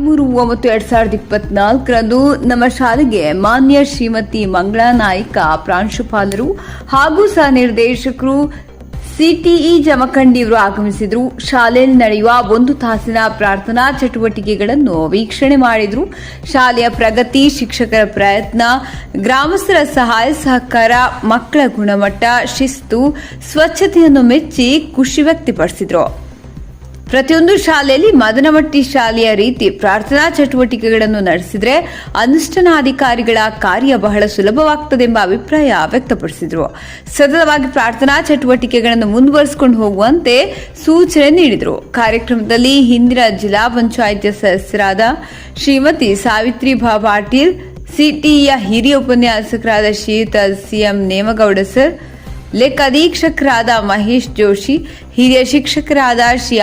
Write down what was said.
13/9/2024 ನಮ್ಮ ಶಾಲೆಗೆ ಮಾನ್ಯ ಶ್ರೀಮತಿ ಮಂಗಳಾ ನಾಯ್ಕ ಪ್ರಾಂಶುಪಾಲರು ಹಾಗೂ ಸಹ ನಿರ್ದೇಶಕರು ಸಿಟಿಇ ಜಮಖಂಡಿಯವರು ಆಗಮಿಸಿದರು. ಶಾಲೆಯಲ್ಲಿ ನಡೆಯುವ 1 ತಾಸಿನ ಪ್ರಾರ್ಥನಾ ಚಟುವಟಿಕೆಗಳನ್ನು ವೀಕ್ಷಣೆ ಮಾಡಿದರು. ಶಾಲೆಯ ಪ್ರಗತಿ, ಶಿಕ್ಷಕರ ಪ್ರಯತ್ನ, ಗ್ರಾಮಸ್ಥರ ಸಹಾಯ ಸಹಕಾರ, ಮಕ್ಕಳ ಗುಣಮಟ್ಟ, ಶಿಸ್ತು, ಸ್ವಚ್ಛತೆಯನ್ನು ಮೆಚ್ಚಿ ಖುಷಿ ವ್ಯಕ್ತಪಡಿಸಿದರು. ಪ್ರತಿಯೊಂದು ಶಾಲೆಯಲ್ಲಿ ಮದನಮಟ್ಟಿ ಶಾಲೆಯ ರೀತಿ ಪ್ರಾರ್ಥನಾ ಚಟುವಟಿಕೆಗಳನ್ನು ನಡೆಸಿದರೆ ಅನುಷ್ಠಾನಾಧಿಕಾರಿಗಳ ಕಾರ್ಯ ಬಹಳ ಸುಲಭವಾಗುತ್ತದೆ ಎಂಬ ಅಭಿಪ್ರಾಯ ವ್ಯಕ್ತಪಡಿಸಿದರು. ಸತತವಾಗಿ ಪ್ರಾರ್ಥನಾ ಚಟುವಟಿಕೆಗಳನ್ನು ಮುಂದುವರಿಸಿಕೊಂಡು ಹೋಗುವಂತೆ ಸೂಚನೆ ನೀಡಿದರು. ಕಾರ್ಯಕ್ರಮದಲ್ಲಿ ಹಿಂದಿನ ಜಿಲ್ಲಾ ಪಂಚಾಯಿತಿ ಸದಸ್ಯರಾದ ಶ್ರೀಮತಿ ಸಾವಿತ್ರಿ ಭಾ ಪಾಟೀಲ್, ಸಿಟಿಯ ಹಿರಿಯ ಉಪನ್ಯಾಸಕರಾದ ಶ್ರೀಯುತ ಸಿಎಂ ನೇಮಗೌಡ ಸರ್, ಲೆಕ್ಕಾಧೀಕ್ಷಕರಾದ ಮಹೇಶ್ ಜೋಶಿ, ಹಿರಿಯ ಶಿಕ್ಷಕರಾದ ಶ್ರೀ